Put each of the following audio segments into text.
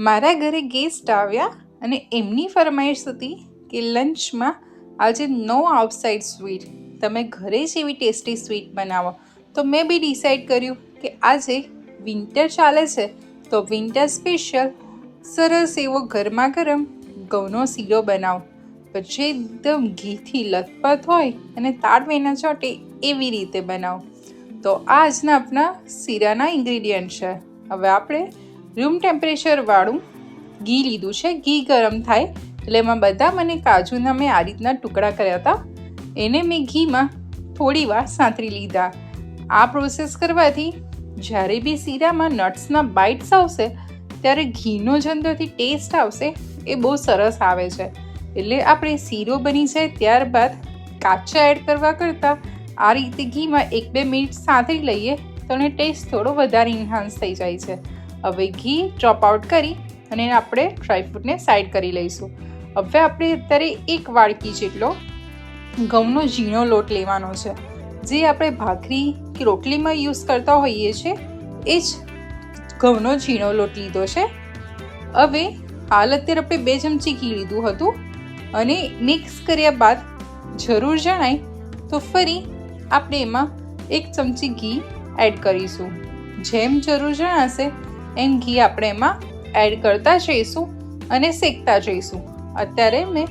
મારા ઘરે ગેસ્ટ આવ્યા અને એમની ફરમાઈશ હતી કે લંચમાં આજે નો આઉટસાઇડ સ્વીટ, તમે ઘરે જ એવી ટેસ્ટી સ્વીટ બનાવો. તો મેં બી ડિસાઈડ કર્યું કે આજે વિન્ટર ચાલે છે તો વિન્ટર સ્પેશિયલ સરસ એવો ગરમા ગરમ ઘઉંનો શીરો બનાવો, પછી એકદમ ઘીથી લથપથ હોય અને તાળવેના ચોટે એવી રીતે બનાવો. તો આ આજના આપણા શીરાના ઇન્ગ્રીડિયન્ટ છે. હવે આપણે રૂમ ટેમ્પરેચરવાળું ઘી લીધું છે. ઘી ગરમ થાય એટલે એમાં બદામ અને કાજુના મેં આ રીતના ટુકડા કર્યા હતા, એને મેં ઘીમાં થોડી વાર સાંતળી લીધા. આ પ્રોસેસ કરવાથી જ્યારે બી શીરામાં નટ્સના બાઇટ્સ આવશે ત્યારે ઘીનો જે અંદરથી ટેસ્ટ આવશે એ બહુ સરસ આવે છે. એટલે આપણે શીરો બની જાય ત્યારબાદ કાચા એડ કરવા કરતાં આ રીતે ઘીમાં 1-2 મિનિટ સાંતળી લઈએ તો એનો ટેસ્ટ થોડો વધારે ઇન્હાન્સ થઈ જાય છે. હવે ઘી ડ્રોપ આઉટ કરી અને આપણે ડ્રાયફ્રૂટને સાઈડ કરી લઈશું. હવે આપણે અત્યારે 1 વાડકી જેટલો ઘઉંનો ઝીણો લોટ લેવાનો છે, જે આપણે ભાખરી કે રોટલીમાં યુઝ કરતા હોઈએ છીએ એ જ ઘઉંનો ઝીણો લોટ લીધો છે. હવે હાલ અત્યારે આપણે 2 ચમચી ઘી લીધું હતું અને મિક્સ કર્યા બાદ જરૂર જણાય તો ફરી આપણે એમાં 1 ચમચી ઘી એડ કરીશું. જેમ જરૂર જણાશે એમ ઘી આપણે એમાં એડ કરતા જઈશું અને શેકતા જઈશું. અત્યારે મેં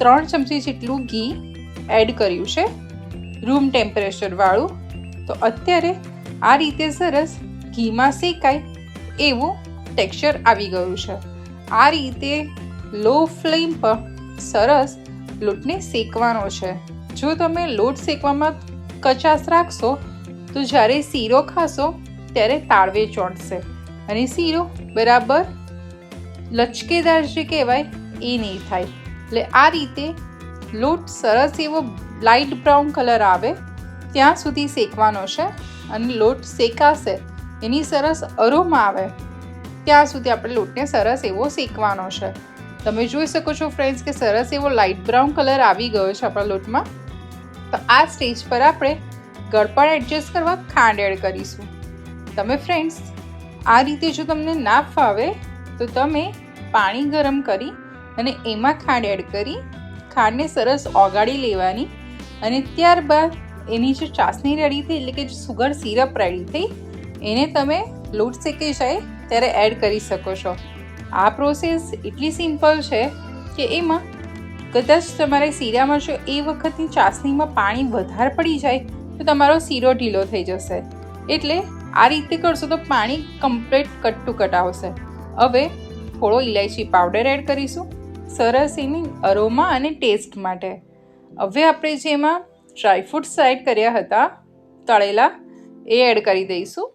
3 ચમચી જેટલું ઘી એડ કર્યું છે રૂમ ટેમ્પરેચરવાળું. તો અત્યારે આ રીતે સરસ ઘીમાં શેકાય એવું ટેક્સચર આવી ગયું છે. આ રીતે લો ફ્લેમ પર સરસ લોટને શેકવાનો છે. જો તમે લોટ શેકવામાં કચાશ રાખશો તો જ્યારે શીરો ખાશો ત્યારે તાળવે ચોંટશે અને શીરો બરાબર લચકેદાર જે કહેવાય એ નહીં થાય. એટલે આ રીતે લોટ સરસ એવો લાઇટ બ્રાઉન કલર આવે ત્યાં સુધી શેકવાનો છે અને લોટ શેકાશે એની સરસ અરોમા આવે ત્યાં સુધી આપણે લોટને સરસ એવો શેકવાનો છે. તમે જોઈ શકો છો ફ્રેન્ડ્સ કે સરસ એવો લાઇટ બ્રાઉન કલર આવી ગયો છે આપણા લોટમાં. તો આ સ્ટેજ પર આપણે ગળપણ એડજસ્ટ કરવા ખાંડ એડ કરીશું. તમે ફ્રેન્ડ્સ આ રીતે જો તમને ના ફાવે તો તમે પાણી ગરમ કરી અને એમાં ખાંડ એડ કરી ખાંડને સરસ ઓગાળી લેવાની અને ત્યારબાદ એની જે ચાસણી રેડી થઈ એટલે કે સુગર સિરપ રેડી થઈ એને તમે લોટ શેકાઈ જાય ત્યારે એડ કરી શકો છો. આ પ્રોસેસ એટલી સિમ્પલ છે કે એમાં કદાચ તમારે શીરામાં જો એ વખતની ચાસણીમાં પાણી વધારે પડી જાય તો તમારો શીરો ઢીલો થઈ જશે. એટલે આ રીતે કરશો તો પાણી કમ્પ્લીટ કટ ટુ કટ આવશે. હવે થોડો ઇલાયચી પાવડર એડ કરીશું સરસ એની અરોમા અને ટેસ્ટ માટે. હવે આપણે જેમાં ડ્રાયફ્રૂટ્સ એડ કર્યા હતા તળેલા એ એડ કરી દઈશું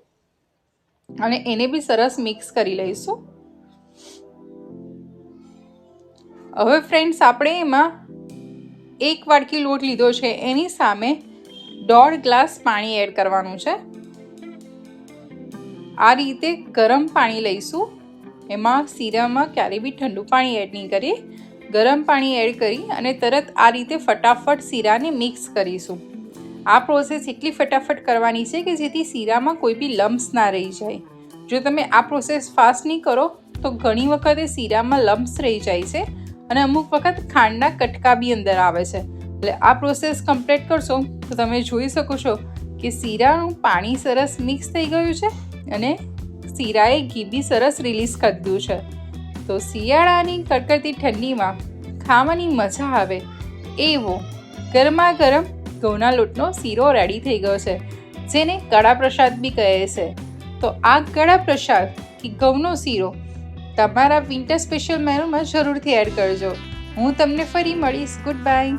અને એને બી સરસ મિક્સ કરી લઈશું. હવે ફ્રેન્ડ્સ આપણે એમાં 1 વાડકી લોટ લીધો છે એની સામે 1.5 ગ્લાસ પાણી એડ કરવાનું છે. આ રીતે ગરમ પાણી લઈશું. એમાં શીરામાં ક્યારેય બી ઠંડુ પાણી એડ નહીં કરીએ. ગરમ પાણી એડ કરી અને તરત આ રીતે ફટાફટ શીરાને મિક્સ કરીશું. આ પ્રોસેસ એટલી ફટાફટ કરવાની છે કે જેથી શીરામાં કોઈ બી લમ્સ ના રહી જાય. જો તમે આ પ્રોસેસ ફાસ્ટ નહીં કરો તો ઘણી વખતે શીરામાં લમ્સ રહી જાય છે અને અમુક વખત ખાંડના કટકા બી અંદર આવે છે. એટલે આ પ્રોસેસ કમ્પ્લીટ કરશો તો તમે જોઈ શકો છો કે શીરાનું પાણી સરસ મિક્સ થઈ ગયું છે અને શીરાએ ઘી બી સરસ રિલીઝ કરી દીધું છે. તો શિયાળાની કડકડતી ઠંડીમાં ખાવાની મજા આવે એવો ગરમા ગરમ ઘઉંના લોટનો શીરો રેડી થઈ ગયો છે, જેને કડા પ્રસાદ બી કહે છે. તો આ કડા પ્રસાદ કે ઘઉંનો શીરો તમારા વિન્ટર સ્પેશિયલ મેનુમાં જરૂરથી એડ કરજો. હું તમને ફરી મળીશ. Good bye.